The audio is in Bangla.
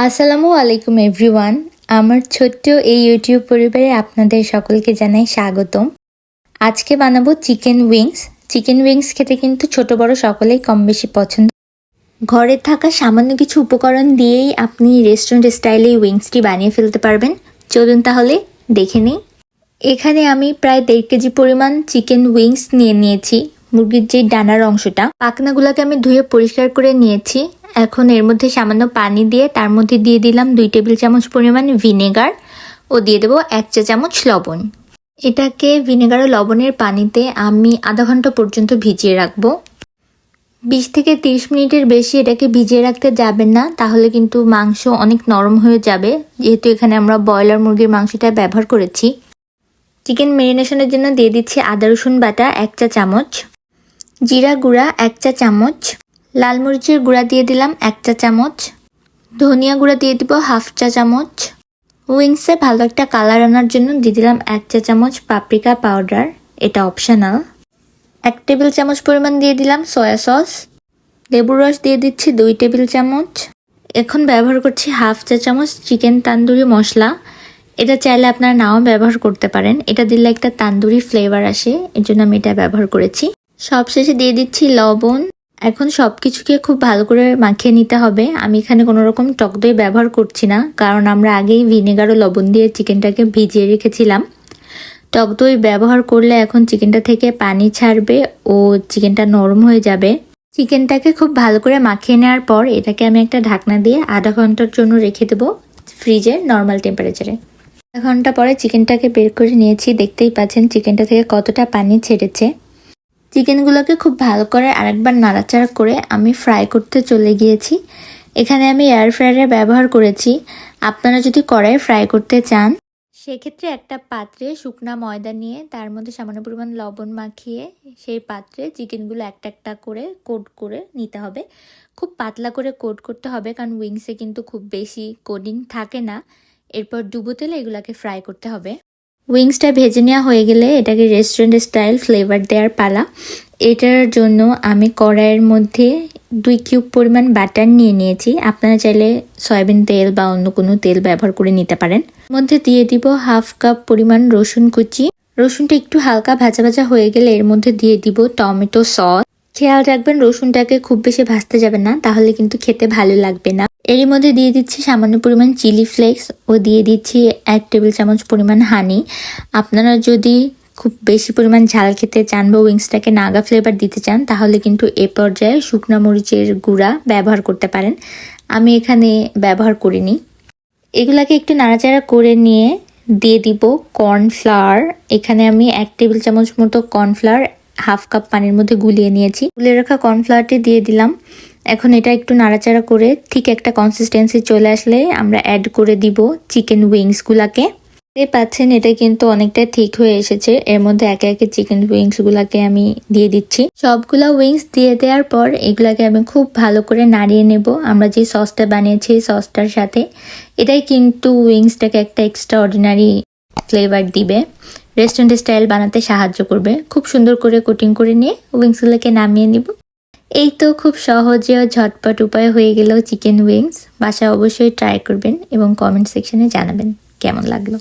আসসালামু আলাইকুম এভরিওয়ান। আমার ছোট্ট এই ইউটিউব পরিবারে আপনাদের সকলকে জানাই স্বাগতম। আজকে বানাবো চিকেন উইংস। চিকেন উইংস খেতে কিন্তু ছোট বড় সকলেই কম বেশি পছন্দ। ঘরে থাকা সামান্য কিছু উপকরণ দিয়েই আপনি রেস্টুরেন্ট স্টাইলে উইংসটি বানিয়ে ফেলতে পারবেন। চলুন তাহলে দেখে নিই। এখানে আমি প্রায় 1.5 কেজি পরিমাণ চিকেন উইংস নিয়েছি। মুরগির যে ডানার অংশটা, পাখনাগুলোকে আমি ধুয়ে পরিষ্কার করে নিয়েছি। এখন এর মধ্যে সামান্য পানি দিয়ে তার মধ্যে দিয়ে দিলাম 2 টেবিল চামচ পরিমাণ ভিনেগার ও দিয়ে দেবো 1 চা চামচ লবণ। এটাকে ভিনেগার ও লবণের পানিতে আমি আধা ঘন্টা পর্যন্ত ভিজিয়ে রাখবো। 20 থেকে 30 মিনিটের বেশি এটাকে ভিজিয়ে রাখতে যাবেন না, তাহলে কিন্তু মাংস অনেক নরম হয়ে যাবে, যেহেতু এখানে আমরা ব্রয়লার মুরগির মাংসটা ব্যবহার করেছি। চিকেন ম্যারিনেশনের জন্য দিয়ে দিচ্ছি আদা রসুন বাটা 1 চা চামচ, জিরা গুঁড়া 1 চা চামচ, লাল মরিচের গুঁড়া দিয়ে দিলাম 1 চা চামচ, ধনিয়া গুঁড়া দিয়ে দিব 1/2 চা চামচ। উইংসে ভালো একটা কালার আনার জন্য দিয়ে দিলাম 1 চা চামচ পাপরিকা পাউডার, এটা অপশনাল। 1 টেবিল চামচ পরিমাণ দিয়ে দিলাম সয়া সস, লেবুর রস দিয়ে দিচ্ছি 2 টেবিল চামচ। এখন ব্যবহার করছি 1/2 চা চামচ চিকেন তান্দুরি মশলা। এটা চাইলে আপনারা নাও ব্যবহার করতে পারেন, এটা দিলে একটা তান্দুরি ফ্লেভার আসে, এর জন্য আমি এটা ব্যবহার করেছি। সবশেষে দিয়ে দিচ্ছি লবণ। এখন সব কিছুকে খুব ভালো করে মাখিয়ে নিতে হবে। আমি এখানে কোনো রকম টক দই ব্যবহার করছি না, কারণ আমরা আগেই ভিনেগার ও লবণ দিয়ে চিকেনটাকে ভিজিয়ে রেখেছিলাম। টক দই ব্যবহার করলে এখন চিকেনটা থেকে পানি ছাড়বে ও চিকেনটা নরম হয়ে যাবে। চিকেনটাকে খুব ভালো করে মাখিয়ে নেওয়ার পর এটাকে আমি একটা ঢাকনা দিয়ে আধা ঘন্টার জন্য রেখে দেবো ফ্রিজে নর্মাল টেম্পারেচারে। আধা ঘন্টা পরে চিকেনটাকে বের করে নিয়েছি। দেখতেই পাচ্ছেন চিকেনটা থেকে কতটা পানি ছেড়েছে। চিকেনগুলোকে খুব ভালো করে আরেকবার নাড়াচাড়া করে আমি ফ্রাই করতে চলে গিয়েছি। এখানে আমি এয়ার ফ্রায়ার ব্যবহার করেছি। আপনারা যদি কড়াইয়ে ফ্রাই করতে চান, সেক্ষেত্রে একটা পাত্রে শুকনা ময়দা নিয়ে তার মধ্যে সামান্য পরিমাণ লবণ মাখিয়ে সেই পাত্রে চিকেনগুলো একটা একটা করে কোট করে নিতে হবে। খুব পাতলা করে কোট করতে হবে, কারণ উইংসে কিন্তু খুব বেশি কোটিং থাকে না। এরপর ডুবো তেলে এগুলাকে ফ্রাই করতে হবে। উইংসটা ভেজে নেওয়া হয়ে গেলে এটাকে রেস্টুরেন্ট স্টাইল ফ্লেভার দেওয়ার পালা। এটার জন্য আমি কড়াইয়ের মধ্যে 2 কিউব পরিমাণ বাটার নিয়েছি। আপনারা চাইলে সয়াবিন তেল বা অন্য কোনো তেল ব্যবহার করে নিতে পারেন। মধ্যে দিয়ে দিব 1/2 কাপ পরিমাণ রসুন কুচি। রসুনটা একটু হালকা ভাজা ভাজা হয়ে গেলে এর মধ্যে দিয়ে দিব টমেটো সস। খেয়াল রাখবেন রসুনটাকে খুব বেশি ভাজতে যাবেন না, তাহলে কিন্তু খেতে ভালো লাগবে না। এরই মধ্যে দিয়ে দিচ্ছি সামান্য পরিমাণ চিলি ফ্লেক্স ও দিয়ে দিচ্ছি 1 টেবিল চামচ পরিমাণ হানি। আপনারা যদি খুব বেশি পরিমাণ ঝাল খেতে চান বা উইংসটাকে নাগা ফ্লেভার দিতে চান, তাহলে কিন্তু এ পর্যায়ে শুকনো মরিচের গুঁড়া ব্যবহার করতে পারেন। আমি এখানে ব্যবহার করিনি। এগুলাকে একটু নাড়াচাড়া করে নিয়ে দিয়ে দিব কর্নফ্লাওয়ার। এখানে আমি 1 টেবিল চামচ মতো কর্নফ্লাওয়ার 1/2 কাপ পানির মধ্যে গুলিয়ে নিয়েছি। গুলিয়ে রাখা কর্নফ্লাওয়ারটি দিয়ে দিলাম। এখন এটা একটু নাড়াচাড়া করে ঠিক একটা কনসিস্টেন্সি চলে আসলে আমরা অ্যাড করে দিব চিকেন উইংসগুলাকে। দেখতে পাচ্ছেন এটা কিন্তু অনেকটা ঠিক হয়ে এসেছে। এর মধ্যে একে একে চিকেন উইংসগুলাকে আমি দিয়ে দিচ্ছি। সবগুলা উইংস দিয়ে দেওয়ার পর এগুলাকে আমি খুব ভালো করে নাড়িয়ে নেব আমরা যে সসটা বানিয়েছি সসটার সাথে। এটাই কিন্তু উইংসটাকে একটা এক্সট্রা অর্ডিনারি ফ্লেভার দিবে, রেস্টুরেন্ট স্টাইল বানাতে সাহায্য করবে। খুব সুন্দর করে কোটিং করে নিয়ে উইংসগুলোকে নামিয়ে নিব। এই তো খুব সহজে ও ঝটপট উপায় হয়ে গেল চিকেন উইংস। বাসায় অবশ্যই ট্রাই করবেন এবং কমেন্ট সেকশনে জানাবেন কেমন লাগলো।